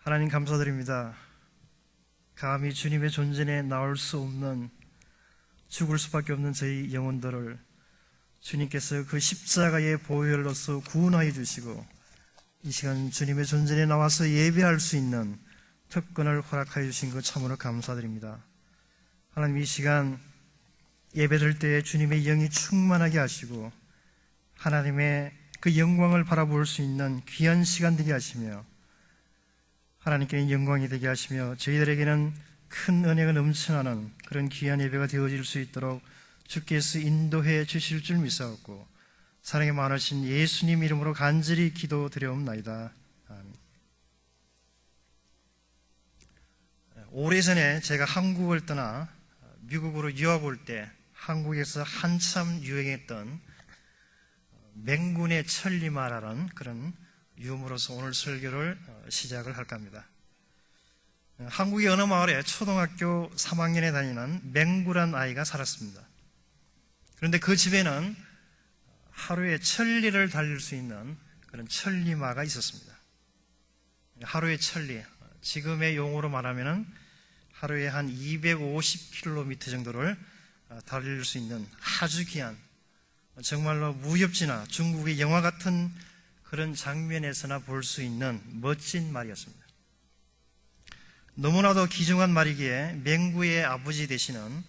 하나님 감사드립니다. 감히 주님의 존전에 나올 수 없는, 죽을 수밖에 없는 저희 영혼들을 주님께서 그 십자가의 보혈로서 구원하여 주시고 이 시간 주님의 존전에 나와서 예배할 수 있는 특권을 허락하여 주신 것 참으로 감사드립니다. 하나님, 이 시간 예배드릴 때에 주님의 영이 충만하게 하시고 하나님의 그 영광을 바라볼 수 있는 귀한 시간 되게 하시며 하나님께는 영광이 되게 하시며 저희들에게는 큰 은혜가 넘쳐나는 그런 귀한 예배가 되어질 수 있도록 주께서 인도해 주실 줄 믿사옵고 사랑이 많으신 예수님 이름으로 간절히 기도드려옵나이다. 아멘. 오래전에 제가 한국을 떠나 미국으로 유학 올 때 한국에서 한참 유행했던 맹군의 천리마라는 그런 유머로서 오늘 설교를 시작을 할까 합니다. 한국의 어느 마을에 초등학교 3학년에 다니는 맹구란 아이가 살았습니다. 그런데 그 집에는 하루에 천리를 달릴 수 있는 그런 천리마가 있었습니다. 하루의 천리, 지금의 용어로 말하면 하루에 한 250km 정도를 달릴 수 있는 아주 귀한, 정말로 무협지나 중국의 영화 같은 그런 장면에서나 볼 수 있는 멋진 말이었습니다. 너무나도 귀중한 말이기에 맹구의 아버지 되시는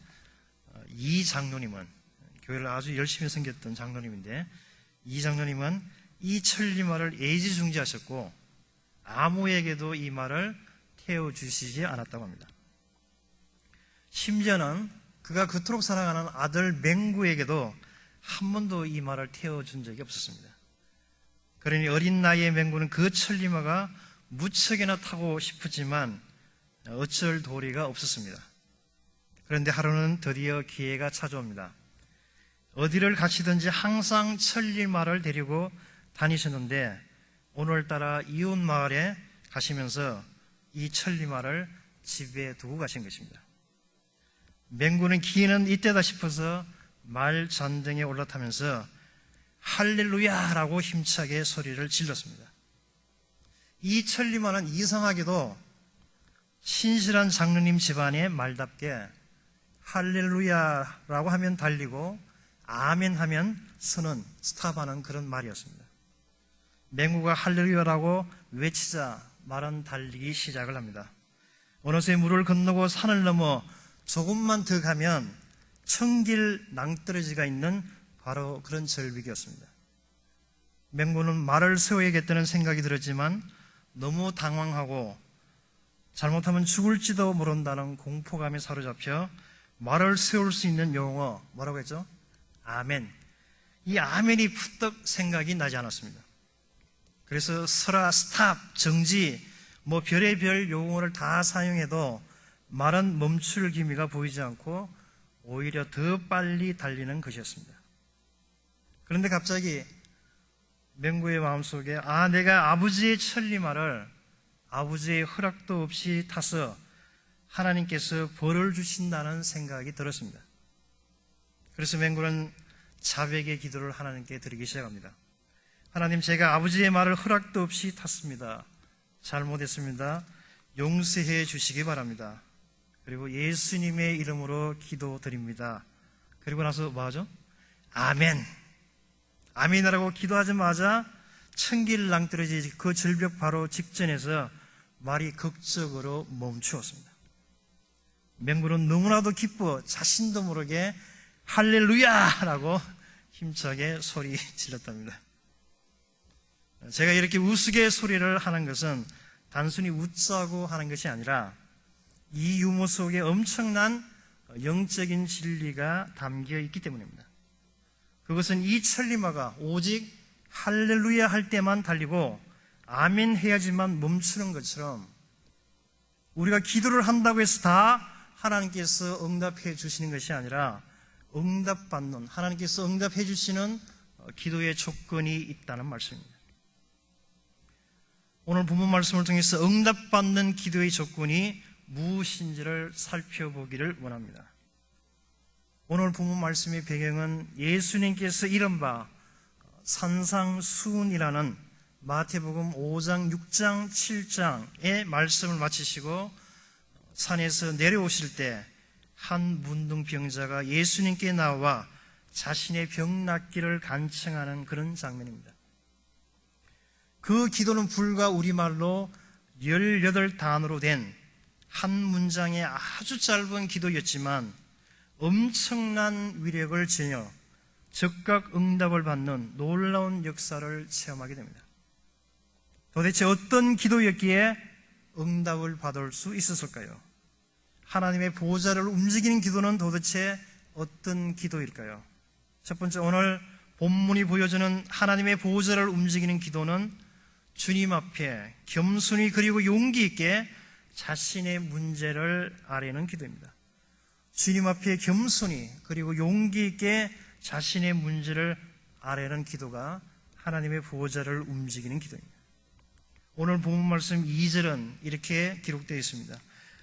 이 장로님은, 교회를 아주 열심히 섬겼던 장로님인데, 이 장로님은 이 천리말을 애지중지하셨고 아무에게도 이 말을 태워주시지 않았다고 합니다. 심지어는 그가 그토록 사랑하는 아들 맹구에게도 한 번도 이 말을 태워준 적이 없었습니다. 그러니 어린 나이의 맹구는 그 천리마가 무척이나 타고 싶었지만 어쩔 도리가 없었습니다. 그런데 하루는 드디어 기회가 찾아옵니다. 어디를 가시든지 항상 천리마를 데리고 다니셨는데 오늘따라 이웃 마을에 가시면서 이 천리마를 집에 두고 가신 것입니다. 맹구는 기회는 이때다 싶어서 말 잔등에 올라타면서 할렐루야라고 힘차게 소리를 질렀습니다. 이 천리마는 이상하게도 신실한 장로님 집안의 말답게 할렐루야라고 하면 달리고 아멘 하면 서는, 스탑하는 그런 말이었습니다. 맹구가 할렐루야라고 외치자 말은 달리기 시작을 합니다. 어느새 물을 건너고 산을 넘어 조금만 더 가면 청길 낭떠러지가 있는 바로 그런 절벽이었습니다. 맹구는 말을 세워야겠다는 생각이 들었지만 너무 당황하고 잘못하면 죽을지도 모른다는 공포감에 사로잡혀 말을 세울 수 있는 용어, 뭐라고 했죠? 아멘. 이 아멘이 푸떡 생각이 나지 않았습니다. 그래서 서라, 스탑, 정지, 별의별 용어를 다 사용해도 말은 멈출 기미가 보이지 않고 오히려 더 빨리 달리는 것이었습니다. 그런데 갑자기 맹구의 마음속에 내가 아버지의 천리마를 아버지의 허락도 없이 타서 하나님께서 벌을 주신다는 생각이 들었습니다. 그래서 맹구는 자백의 기도를 하나님께 드리기 시작합니다. 하나님, 제가 아버지의 말을 허락도 없이 탔습니다. 잘못했습니다. 용서해 주시기 바랍니다. 그리고 예수님의 이름으로 기도드립니다. 그리고 나서 뭐하죠? 아멘. 아멘이라고 기도하자마자 청길 낭떠러지 그 절벽 바로 직전에서 말이 극적으로 멈추었습니다. 맹구는 너무나도 기뻐 자신도 모르게 할렐루야라고 힘차게 소리 질렀답니다. 제가 이렇게 우스갯소리를 하는 것은 단순히 웃자고 하는 것이 아니라 이 유머 속에 엄청난 영적인 진리가 담겨 있기 때문입니다. 그것은 이 천리마가 오직 할렐루야 할 때만 달리고 아멘 해야지만 멈추는 것처럼 우리가 기도를 한다고 해서 다 하나님께서 응답해 주시는 것이 아니라 응답받는, 하나님께서 응답해 주시는 기도의 조건이 있다는 말씀입니다. 오늘 본문 말씀을 통해서 응답받는 기도의 조건이 무엇인지를 살펴보기를 원합니다. 오늘 본문 말씀의 배경은 예수님께서 이른바 산상수훈이라는 마태복음 5장, 6장, 7장의 말씀을 마치시고 산에서 내려오실 때 한 문둥병자가 예수님께 나와 자신의 병 낫기를 간청하는 그런 장면입니다. 그 기도는 불과 우리말로 18단어로 된 한 문장의 아주 짧은 기도였지만 엄청난 위력을 지녀 즉각 응답을 받는 놀라운 역사를 체험하게 됩니다. 도대체 어떤 기도였기에 응답을 받을 수 있었을까요? 하나님의 보좌를 움직이는 기도는 도대체 어떤 기도일까요? 첫 번째, 오늘 본문이 보여주는 하나님의 보좌를 움직이는 기도는 주님 앞에 겸손히 그리고 용기 있게 자신의 문제를 아뢰는 기도입니다. 주님 앞에 겸손히 그리고 용기 있게 자신의 문제를 아뢰는 기도가 하나님의 보좌를 움직이는 기도입니다. 오늘 본문 말씀 2절은 이렇게 기록되어 있습니다.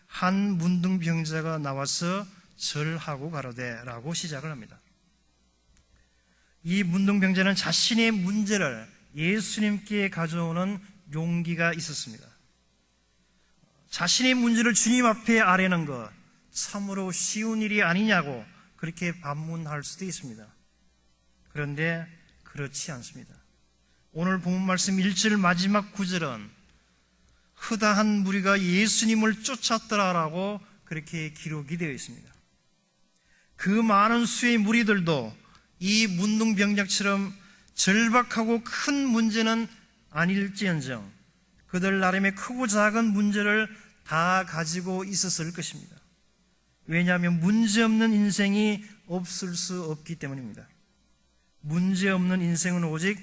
한 문둥병자가 나와서 절하고 가로되 라고 시작을 합니다. 이 문둥병자는 자신의 문제를 예수님께 가져오는 용기가 있었습니다. 자신의 문제를 주님 앞에 아뢰는 것 참으로 쉬운 일이 아니냐고 그렇게 반문할 수도 있습니다. 그런데 그렇지 않습니다. 오늘 본문 말씀 1절 마지막 구절은 흐다한 무리가 예수님을 쫓았더라라고 그렇게 기록이 되어 있습니다. 그 많은 수의 무리들도 이 문둥병자처럼 절박하고 큰 문제는 아닐지언정 그들 나름의 크고 작은 문제를 다 가지고 있었을 것입니다. 왜냐하면 문제없는 인생이 없을 수 없기 때문입니다. 문제없는 인생은 오직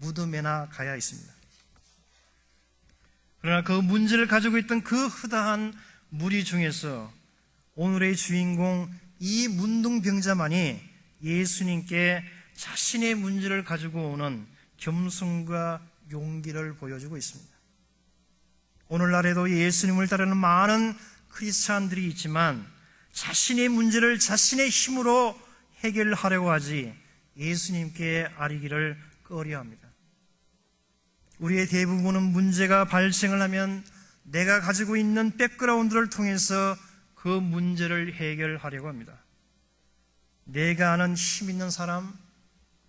무덤에나 가야 있습니다. 그러나 그 문제를 가지고 있던 그 흐다한 무리 중에서 오늘의 주인공 이 문둥병자만이 예수님께 자신의 문제를 가지고 오는 겸손과 용기를 보여주고 있습니다. 오늘날에도 예수님을 따르는 많은 크리스찬들이 있지만 자신의 문제를 자신의 힘으로 해결하려고 하지 예수님께 아뢰기를 꺼려합니다. 우리의 대부분은 문제가 발생을 하면 내가 가지고 있는 백그라운드를 통해서 그 문제를 해결하려고 합니다. 내가 아는 힘 있는 사람,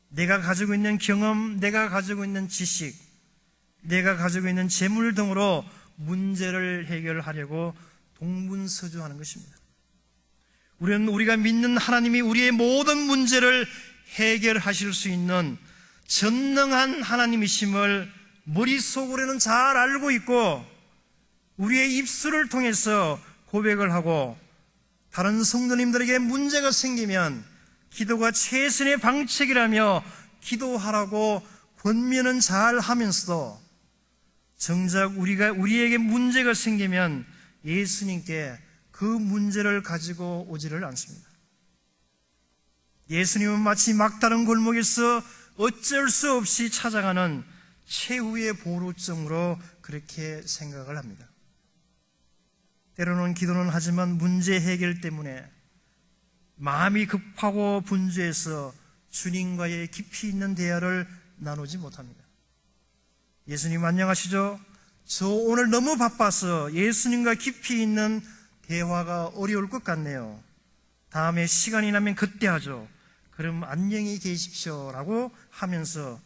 내가 가지고 있는 경험, 내가 가지고 있는 지식, 내가 가지고 있는 재물 등으로 문제를 해결하려고 동분서주하는 것입니다. 우리는 우리가 믿는 하나님이 우리의 모든 문제를 해결하실 수 있는 전능한 하나님이심을 머릿속으로는 잘 알고 있고 우리의 입술을 통해서 고백을 하고 다른 성도님들에게 문제가 생기면 기도가 최선의 방책이라며 기도하라고 권면은 잘 하면서도 정작 우리에게 문제가 생기면 예수님께 그 문제를 가지고 오지를 않습니다. 예수님은 마치 막다른 골목에서 어쩔 수 없이 찾아가는 최후의 보루증으로 그렇게 생각을 합니다. 때로는 기도는 하지만 문제 해결 때문에 마음이 급하고 분주해서 주님과의 깊이 있는 대화를 나누지 못합니다. 예수님 안녕하시죠? 저 오늘 너무 바빠서 예수님과 깊이 있는 대화가 어려울 것 같네요. 다음에 시간이 나면 그때 하죠. 그럼 안녕히 계십시오 라고 하면서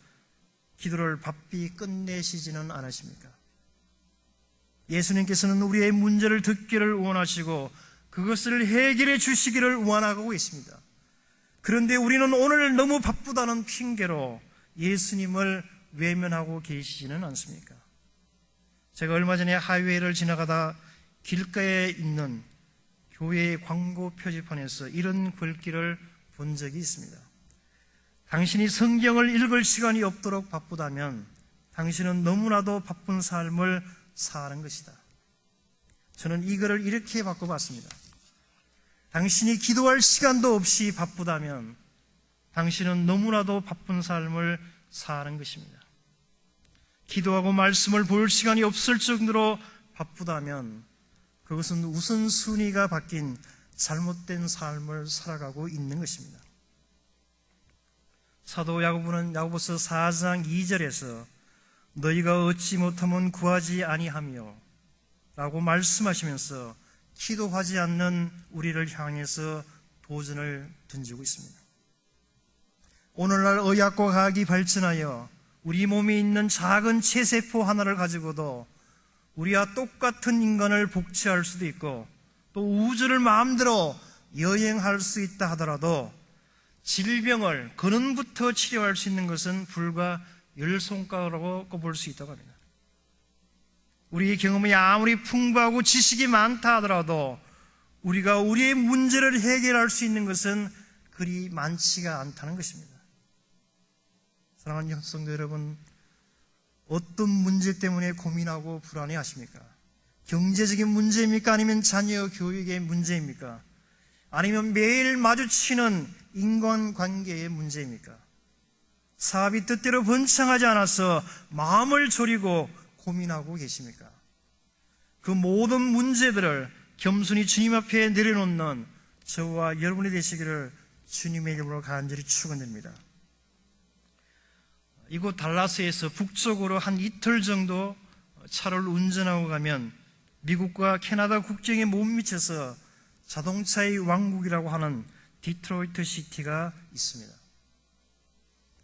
기도를 바삐 끝내시지는 않으십니까? 예수님께서는 우리의 문제를 듣기를 원하시고 그것을 해결해 주시기를 원하고 있습니다. 그런데 우리는 오늘 너무 바쁘다는 핑계로 예수님을 외면하고 계시지는 않습니까? 제가 얼마 전에 하이웨이를 지나가다 길가에 있는 교회의 광고 표지판에서 이런 글귀를 본 적이 있습니다. 당신이 성경을 읽을 시간이 없도록 바쁘다면 당신은 너무나도 바쁜 삶을 사는 것이다. 저는 이 글을 이렇게 바꿔봤습니다. 당신이 기도할 시간도 없이 바쁘다면 당신은 너무나도 바쁜 삶을 사는 것입니다. 기도하고 말씀을 볼 시간이 없을 정도로 바쁘다면 그것은 우선순위가 바뀐 잘못된 삶을 살아가고 있는 것입니다. 사도 야고보는 야고보서 4장 2절에서 너희가 얻지 못하면 구하지 아니하며 라고 말씀하시면서 기도하지 않는 우리를 향해서 도전을 던지고 있습니다. 오늘날 의학과 과학이 발전하여 우리 몸에 있는 작은 체세포 하나를 가지고도 우리와 똑같은 인간을 복제할 수도 있고 또 우주를 마음대로 여행할 수 있다 하더라도 질병을 근원부터 치료할 수 있는 것은 불과 10손가락으로 꼽을 수 있다고 합니다. 우리의 경험이 아무리 풍부하고 지식이 많다 하더라도 우리가 우리의 문제를 해결할 수 있는 것은 그리 많지가 않다는 것입니다. 사랑하는 성도 여러분, 어떤 문제 때문에 고민하고 불안해 하십니까? 경제적인 문제입니까? 아니면 자녀 교육의 문제입니까? 아니면 매일 마주치는 인간관계의 문제입니까? 사업이 뜻대로 번창하지 않아서 마음을 졸이고 고민하고 계십니까? 그 모든 문제들을 겸손히 주님 앞에 내려놓는 저와 여러분이 되시기를 주님의 이름으로 간절히 축원드립니다. 이곳 달라스에서 북쪽으로 한 이틀 정도 차를 운전하고 가면 미국과 캐나다 국경에 못 미쳐서 자동차의 왕국이라고 하는 디트로이트 시티가 있습니다.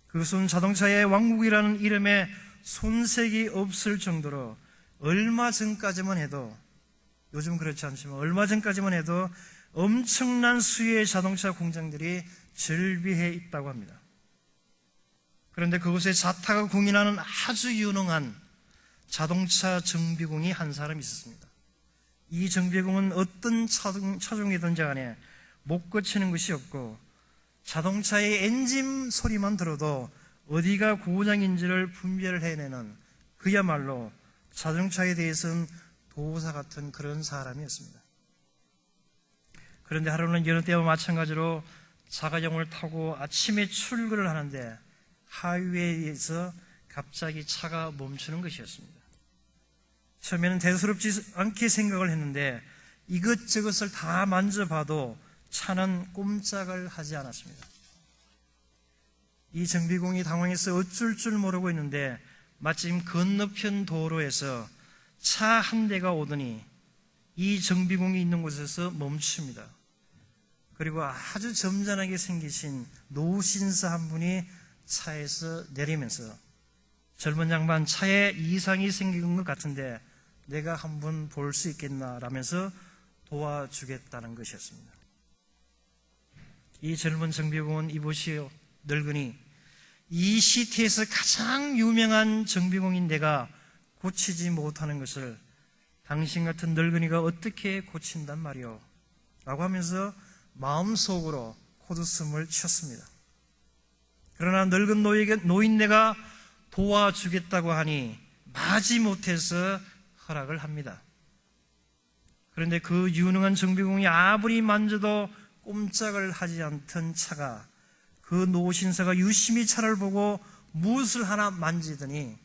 그것은 자동차의 왕국이라는 이름에 손색이 없을 정도로 얼마 전까지만 해도, 요즘 그렇지 않지만 얼마 전까지만 해도 엄청난 수의 자동차 공장들이 즐비해 있다고 합니다. 그런데 그곳에 자타가 공인하는 아주 유능한 자동차 정비공이 한 사람 있었습니다. 이 정비공은 어떤 차종이든지 간에 못 고치는 것이 없고 자동차의 엔진 소리만 들어도 어디가 고장인지를 분별을 해내는 그야말로 자동차에 대해서는 도사 같은 그런 사람이었습니다. 그런데 하루는 여느 때와 마찬가지로 자가용을 타고 아침에 출근을 하는데 하이웨이에서 갑자기 차가 멈추는 것이었습니다. 처음에는 대수롭지 않게 생각을 했는데 이것저것을 다 만져봐도 차는 꼼짝을 하지 않았습니다. 이 정비공이 당황해서 어쩔 줄 모르고 있는데 마침 건너편 도로에서 차 한 대가 오더니 이 정비공이 있는 곳에서 멈춥니다. 그리고 아주 점잖하게 생기신 노신사 한 분이 차에서 내리면서 젊은 양반, 차에 이상이 생긴 것 같은데 내가 한번 볼 수 있겠나 라면서 도와주겠다는 것이었습니다. 이 젊은 정비공은 이보시오 늙은이, 이 시티에서 가장 유명한 정비공인 내가 고치지 못하는 것을 당신 같은 늙은이가 어떻게 고친단 말이오 라고 하면서 마음속으로 코웃음을 쳤습니다. 그러나 늙은 노인네가 도와주겠다고 하니 마지못해서 허락을 합니다. 그런데 그 유능한 정비공이 아무리 만져도 꼼짝을 하지 않던 차가 그 노신사가 유심히 차를 보고 무엇을 하나 만지더니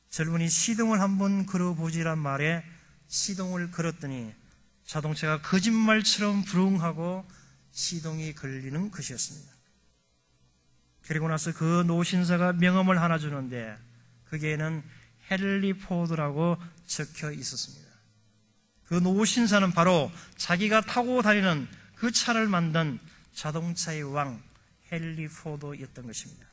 젊은이 시동을 한번 걸어보지란 말에 시동을 걸었더니 자동차가 거짓말처럼 부릉하고 시동이 걸리는 것이었습니다. 그리고 나서 그 노신사가 명함을 하나 주는데 거기에는 헨리 포드라고 적혀 있었습니다. 그 노신사는 바로 자기가 타고 다니는 그 차를 만든 자동차의 왕 헨리 포드였던 것입니다.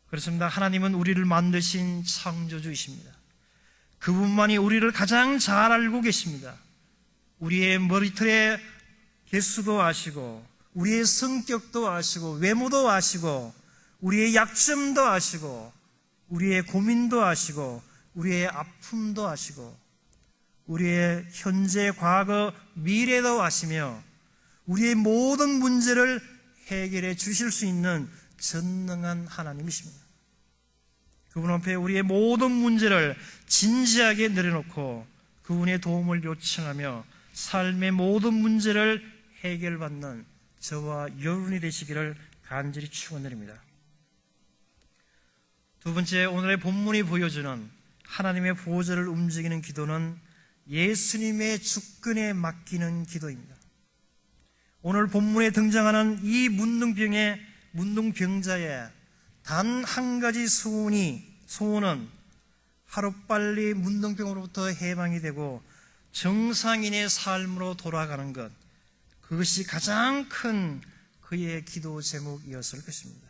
그렇습니다. 하나님은 우리를 만드신 창조주이십니다. 그분만이 우리를 가장 잘 알고 계십니다. 우리의 머리털의 개수도 아시고 우리의 성격도 아시고 외모도 아시고 우리의 약점도 아시고 우리의 고민도 아시고 우리의 아픔도 아시고 우리의 현재, 과거, 미래도 아시며 우리의 모든 문제를 해결해 주실 수 있는 전능한 하나님이십니다. 그분 앞에 우리의 모든 문제를 진지하게 내려놓고 그분의 도움을 요청하며 삶의 모든 문제를 해결받는 저와 여러분이 되시기를 간절히 축원드립니다. 두 번째, 오늘의 본문이 보여주는 하나님의 보호자를 움직이는 기도는 예수님의 주권에 맡기는 기도입니다. 오늘 본문에 등장하는 이 문둥병자의 단 한 가지 소원이 소원은 하루빨리 문둥병으로부터 해방이 되고 정상인의 삶으로 돌아가는 것, 그것이 가장 큰 그의 기도 제목이었을 것입니다.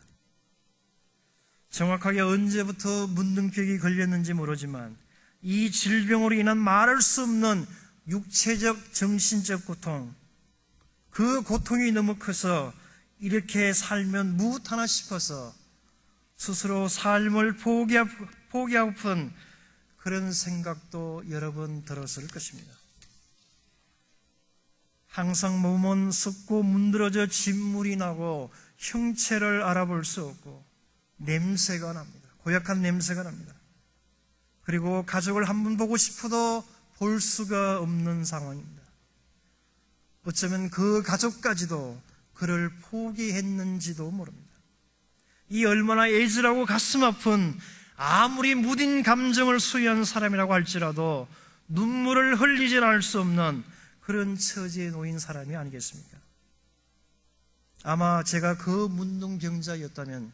정확하게 언제부터 문둥병이 걸렸는지 모르지만 이 질병으로 인한 말할 수 없는 육체적, 정신적 고통, 그 고통이 너무 커서 이렇게 살면 무엇하나 싶어서 스스로 삶을 포기하고픈 그런 생각도 여러 번 들었을 것입니다. 항상 몸은 썩고 문드러져 진물이 나고 형체를 알아볼 수 없고 냄새가 납니다. 고약한 냄새가 납니다. 그리고 가족을 한번 보고 싶어도 볼 수가 없는 상황입니다. 어쩌면 그 가족까지도 그를 포기했는지도 모릅니다. 이 얼마나 애절하고 가슴 아픈, 아무리 무딘 감정을 소유한 사람이라고 할지라도 눈물을 흘리지 않을 수 없는 그런 처지에 놓인 사람이 아니겠습니까? 아마 제가 그 문둥병자였다면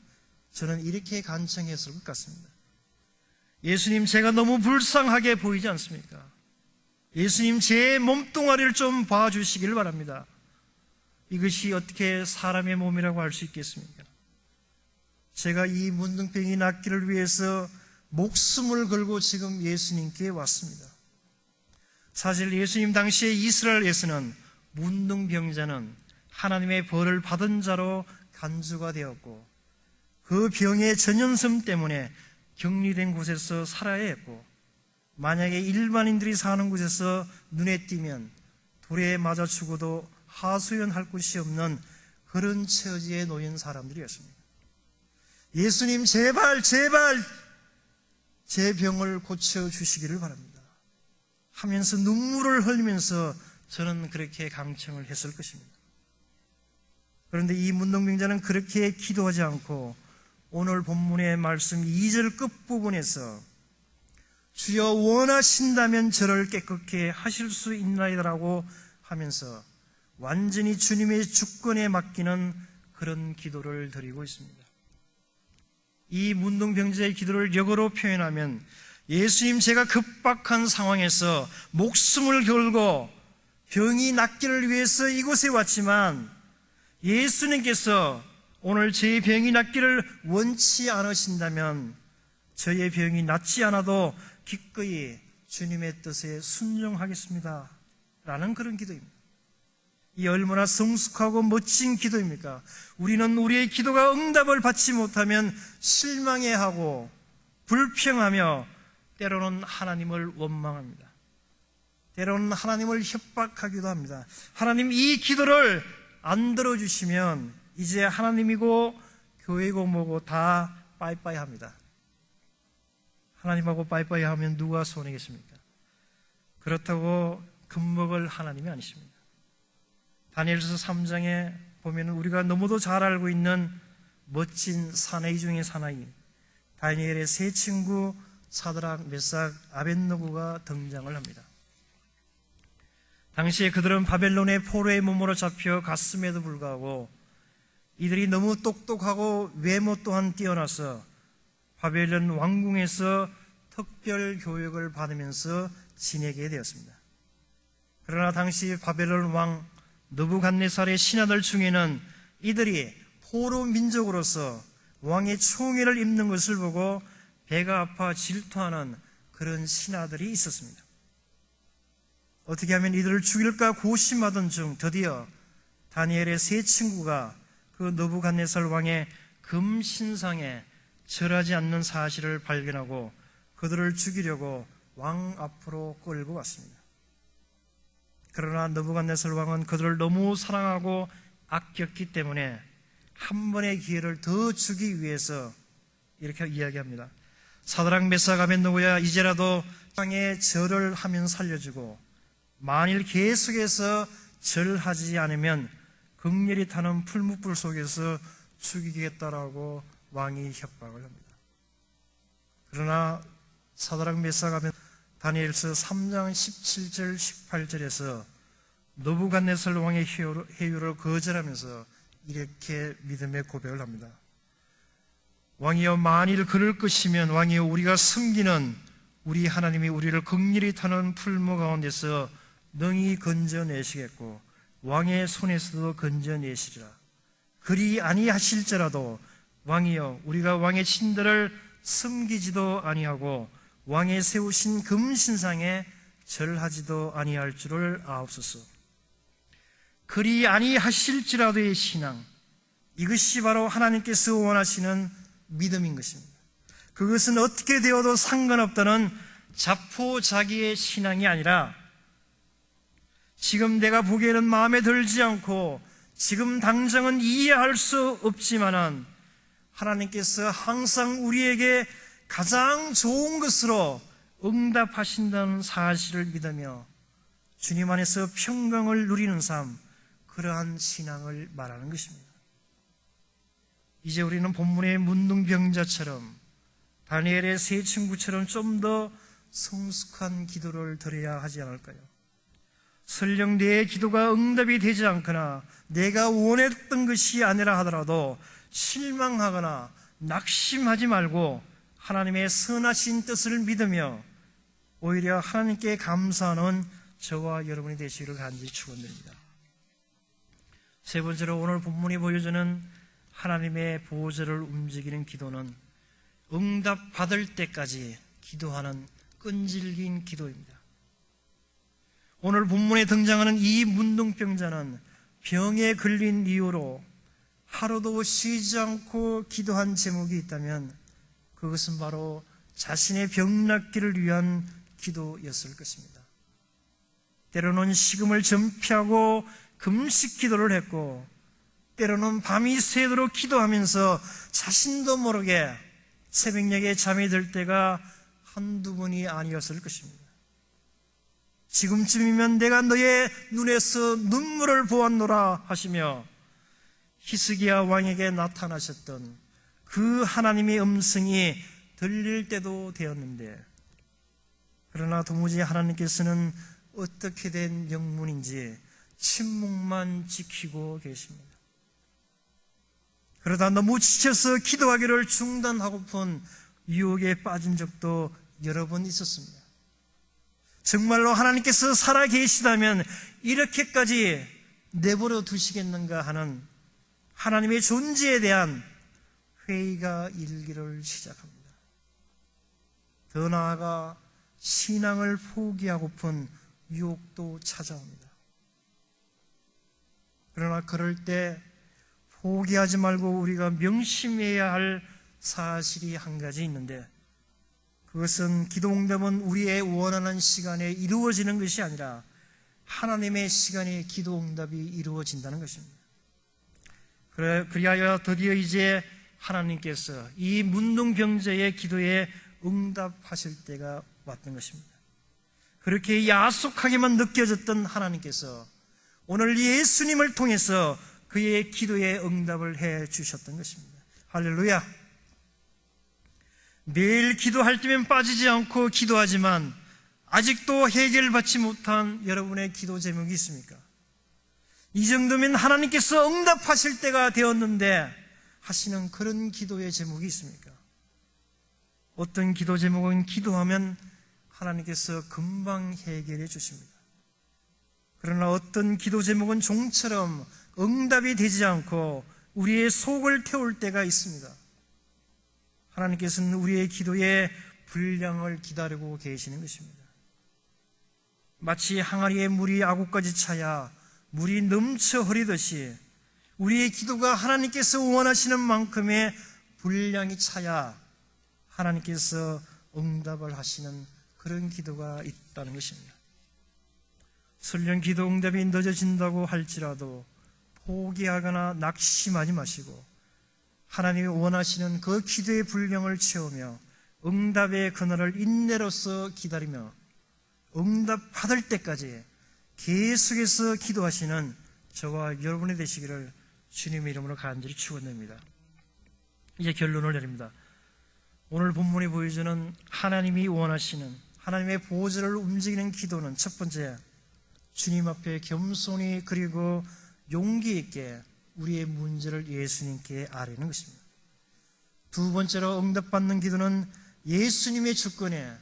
저는 이렇게 간청했을 것 같습니다. 예수님, 제가 너무 불쌍하게 보이지 않습니까? 예수님, 제 몸뚱아리를 좀 봐주시길 바랍니다. 이것이 어떻게 사람의 몸이라고 할 수 있겠습니까? 제가 이 문둥병이 낫기를 위해서 목숨을 걸고 지금 예수님께 왔습니다. 사실 예수님 당시에 이스라엘에서는 문둥병자는 하나님의 벌을 받은 자로 간주가 되었고 그 병의 전염성 때문에 격리된 곳에서 살아야 했고 만약에 일반인들이 사는 곳에서 눈에 띄면 돌에 맞아 죽어도 하소연할 곳이 없는 그런 처지에 놓인 사람들이었습니다. 예수님, 제발 제 병을 고쳐주시기를 바랍니다 하면서 눈물을 흘리면서 저는 그렇게 강청을 했을 것입니다. 그런데 이 문둥병자는 그렇게 기도하지 않고 오늘 본문의 말씀 2절 끝부분에서 주여 원하신다면 저를 깨끗게 하실 수 있나이다라고 하면서 완전히 주님의 주권에 맡기는 그런 기도를 드리고 있습니다. 이 문둥병자의 기도를 역어로 표현하면 예수님, 제가 급박한 상황에서 목숨을 걸고 병이 낫기를 위해서 이곳에 왔지만 예수님께서 오늘 제 병이 낫기를 원치 않으신다면 저의 병이 낫지 않아도 기꺼이 주님의 뜻에 순종하겠습니다 라는 그런 기도입니다. 이 얼마나 성숙하고 멋진 기도입니까? 우리는 우리의 기도가 응답을 받지 못하면 실망해하고 불평하며 때로는 하나님을 원망합니다. 때로는 하나님을 협박하기도 합니다. 하나님, 이 기도를 안 들어주시면 이제 하나님이고 교회고 뭐고 다 빠이빠이 합니다. 하나님하고 빠이빠이 하면 누가 손해겠습니까? 그렇다고 겁먹을 하나님이 아니십니다. 다니엘서 3장에 보면 우리가 너무도 잘 알고 있는 멋진 사나이 중의 사나이, 다니엘의 세 친구 사드락, 메삭, 아벳느고가 등장을 합니다. 당시에 그들은 바벨론의 포로의 몸으로 잡혀 갔음에도 불구하고 이들이 너무 똑똑하고 외모 또한 뛰어나서 바벨론 왕궁에서 특별 교육을 받으면서 지내게 되었습니다. 그러나 당시 바벨론 왕 느부갓네살의 신하들 중에는 이들이 포로 민족으로서 왕의 총애를 입는 것을 보고 배가 아파 질투하는 그런 신하들이 있었습니다. 어떻게 하면 이들을 죽일까 고심하던 중 드디어 다니엘의 세 친구가 그 느부갓네살 왕의 금신상에 절하지 않는 사실을 발견하고 그들을 죽이려고 왕 앞으로 끌고 왔습니다. 그러나 느부갓네살 왕은 그들을 너무 사랑하고 아꼈기 때문에 한 번의 기회를 더 주기 위해서 이렇게 이야기합니다. 사드락, 메삭, 아벳느고야, 이제라도 땅에 절을 하면 살려주고 만일 계속해서 절하지 않으면 극렬히 타는 풀무불 속에서 죽이겠다라고 왕이 협박을 합니다. 그러나 사드락, 메삭, 아벳느고 다니엘서 3장 17절 18절에서 느부갓네살 왕의 회유를 거절하면서 이렇게 믿음의 고백을 합니다. 왕이여, 만일 그럴 것이면 왕이여, 우리가 섬기는 우리 하나님이 우리를 극렬히 타는 풀무 가운데서 능히 건져내시겠고 왕의 손에서도 건져내시리라. 그리 아니하실지라도 왕이여, 우리가 왕의 신들을 섬기지도 아니하고 왕의 세우신 금신상에 절하지도 아니할 줄을 아옵소서. 그리 아니하실지라도의 신앙, 이것이 바로 하나님께서 원하시는 믿음인 것입니다. 그것은 어떻게 되어도 상관없다는 자포자기의 신앙이 아니라 지금 내가 보기에는 마음에 들지 않고 지금 당장은 이해할 수 없지만은 하나님께서 항상 우리에게 가장 좋은 것으로 응답하신다는 사실을 믿으며 주님 안에서 평강을 누리는 삶, 그러한 신앙을 말하는 것입니다. 이제 우리는 본문의 문둥병자처럼 다니엘의 세 친구처럼 좀 더 성숙한 기도를 드려야 하지 않을까요? 설령 내 기도가 응답이 되지 않거나 내가 원했던 것이 아니라 하더라도 실망하거나 낙심하지 말고 하나님의 선하신 뜻을 믿으며 오히려 하나님께 감사하는 저와 여러분이 되시기를 간절히 축원드립니다. 세 번째로 오늘 본문이 보여주는 하나님의 보호자를 움직이는 기도는 응답받을 때까지 기도하는 끈질긴 기도입니다. 오늘 본문에 등장하는 이 문둥병자는 병에 걸린 이유로 하루도 쉬지 않고 기도한 제목이 있다면 그것은 바로 자신의 병 낫기를 위한 기도였을 것입니다. 때로는 식음을 전폐하고 금식 기도를 했고 때로는 밤이 새도록 기도하면서 자신도 모르게 새벽녘에 잠이 들 때가 한두 번이 아니었을 것입니다. 지금쯤이면 내가 너의 눈에서 눈물을 보았노라 하시며 히스기야 왕에게 나타나셨던 그 하나님의 음성이 들릴 때도 되었는데 그러나 도무지 하나님께서는 어떻게 된 영문인지 침묵만 지키고 계십니다. 그러다 너무 지쳐서 기도하기를 중단하고픈 유혹에 빠진 적도 여러 번 있었습니다. 정말로 하나님께서 살아계시다면 이렇게까지 내버려 두시겠는가 하는 하나님의 존재에 대한 회의가 일기를 시작합니다. 더 나아가 신앙을 포기하고픈 유혹도 찾아옵니다. 그러나 그럴 때 포기하지 말고 우리가 명심해야 할 사실이 한 가지 있는데 그것은 기도 응답은 우리의 원하는 시간에 이루어지는 것이 아니라 하나님의 시간에 기도 응답이 이루어진다는 것입니다. 그리하여 드디어 이제 하나님께서 이 문둥병자의 기도에 응답하실 때가 왔던 것입니다. 그렇게 야속하게만 느껴졌던 하나님께서 오늘 예수님을 통해서 그의 기도에 응답을 해 주셨던 것입니다. 할렐루야. 매일 기도할 때면 빠지지 않고 기도하지만 아직도 해결받지 못한 여러분의 기도 제목이 있습니까? 이 정도면 하나님께서 응답하실 때가 되었는데 하시는 그런 기도의 제목이 있습니까? 어떤 기도 제목은 기도하면 하나님께서 금방 해결해 주십니다. 그러나 어떤 기도 제목은 종처럼 응답이 되지 않고 우리의 속을 태울 때가 있습니다. 하나님께서는 우리의 기도에 분량을 기다리고 계시는 것입니다. 마치 항아리에 물이 아구까지 차야 물이 넘쳐 흐리듯이 우리의 기도가 하나님께서 원하시는 만큼의 분량이 차야 하나님께서 응답을 하시는 그런 기도가 있다는 것입니다. 설령 기도 응답이 늦어진다고 할지라도 포기하거나 낙심하지 마시고 하나님이 원하시는 그 기도의 분량을 채우며 응답의 그날을 인내로서 기다리며 응답 받을 때까지 계속해서 기도하시는 저와 여러분이 되시기를 주님의 이름으로 간절히 축원합니다. 이제 결론을 내립니다. 오늘 본문이 보여주는 하나님이 원하시는 하나님의 보호자를 움직이는 기도는 첫 번째, 주님 앞에 겸손히 그리고 용기 있게 우리의 문제를 예수님께 아뢰는 것입니다. 두 번째로 응답받는 기도는 예수님의 주권에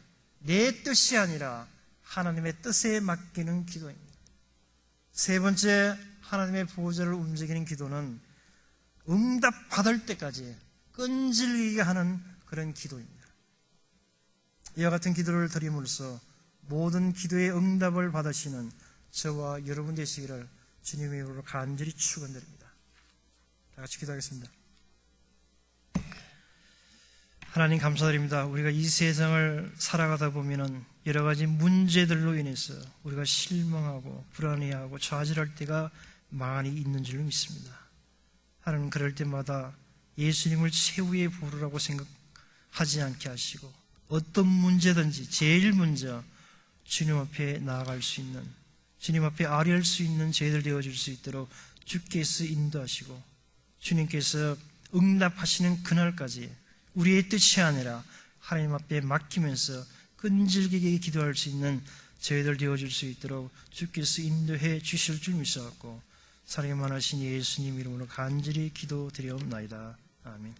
내 뜻이 아니라 하나님의 뜻에 맡기는 기도입니다. 세 번째, 하나님의 보호자를 움직이는 기도는 응답받을 때까지 끈질기게 하는 그런 기도입니다. 이와 같은 기도를 드림으로써 모든 기도의 응답을 받으시는 저와 여러분 되시기를 주님의 이름으로 간절히 축원드립니다. 다 같이 기도하겠습니다. 하나님 감사드립니다. 우리가 이 세상을 살아가다 보면은 여러 가지 문제들로 인해서 우리가 실망하고 불안해하고 좌절할 때가 많이 있는 줄로 믿습니다. 하나님 그럴 때마다 예수님을 최후의 보루라고 생각하지 않게 하시고 어떤 문제든지 제일 먼저 주님 앞에 나아갈 수 있는, 주님 앞에 아뢰할 수 있는 저희들 되어줄 수 있도록 주께서 인도하시고 주님께서 응답하시는 그날까지 우리의 뜻이 아니라 하나님 앞에 맡기면서 끈질기게 기도할 수 있는 저희들 되어줄 수 있도록 주께서 인도해 주실 줄 믿사옵고 사랑이 많으신 예수님 이름으로 간절히 기도드리옵나이다. 아멘.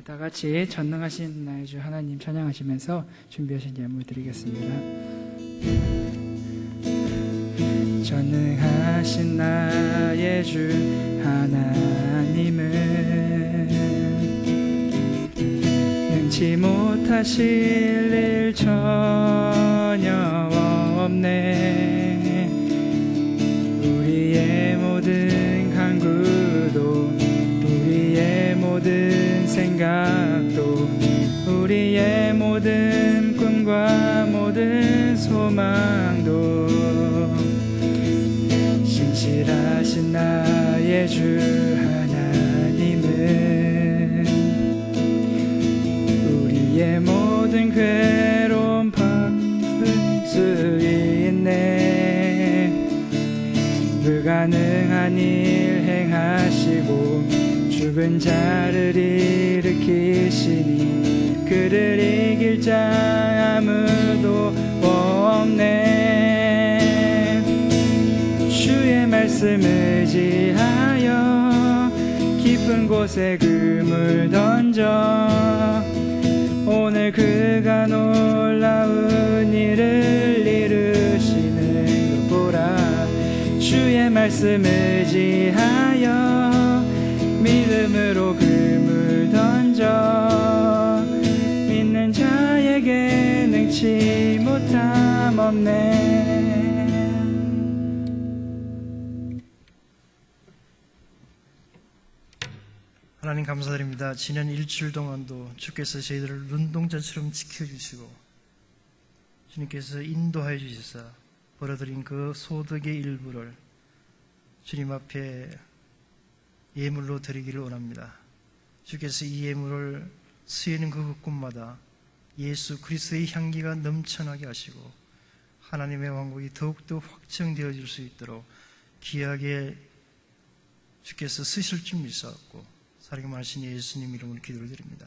다 같이 전능하신 나의 주 하나님 찬양하시면서 준비하신 예물 드리겠습니다. 전능하신 나의 주 하나님은 능치 못하실 일 전혀 없네. 우리의 모든 간구도 우리의 모든 생각도 우리의 모든 꿈과 모든 소망도 신실하신 나의 주 하나님은 우리의 모든 괴로움 바꿀 수 있네. 불가능한 일 행하시고 죽은 자를 일으키시니 그를 이길 자 아무도 없네. 주의 말씀 의지하여 깊은 곳에 그물 던져 오늘 그가 놀라운 일을 이루시는 것 보라. 주의 말씀 의지하여 믿음으로 그물 던져 믿는 자에게 능치 못함 없네. 하나님 감사드립니다. 지난 일주일 동안도 주께서 저희들을 눈동자처럼 지켜주시고 주님께서 인도하여 주셔서 벌어들인 그 소득의 일부를 주님 앞에 예물로 드리기를 원합니다. 주께서 이 예물을 쓰이는 그 곳마다 예수 그리스도의 향기가 넘쳐나게 하시고 하나님의 왕국이 더욱더 확정되어질 수 있도록 귀하게 주께서 쓰실 줄 믿사옵고 사랑이 많으신 예수님 이름으로 기도를 드립니다.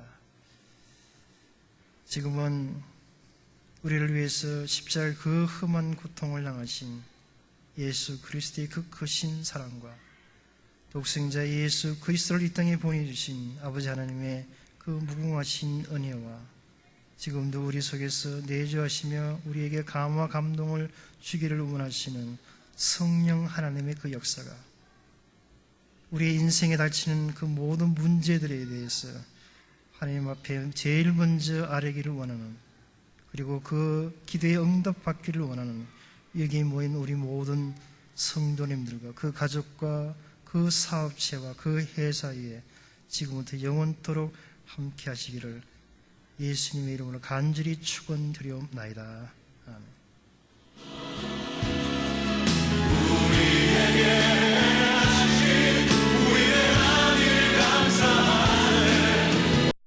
지금은 우리를 위해서 십자가의 그 험한 고통을 당하신 예수 그리스도의 그 크신 사랑과 독생자 예수 그리스도를 이 땅에 보내주신 아버지 하나님의 그 무궁하신 은혜와 지금도 우리 속에서 내주하시며 우리에게 감화 감동을 주기를 원하시는 성령 하나님의 그 역사가 우리의 인생에 닥치는 그 모든 문제들에 대해서 하나님 앞에 제일 먼저 아뢰기를 원하는 그 그리고 그 기도에 응답받기를 원하는 여기 모인 우리 모든 성도님들과 그 가족과 그 사업체와 그 회사에 지금부터 영원토록 함께 하시기를 예수님의 이름으로 간절히 축원드리옵나이다. 아멘. 우리에게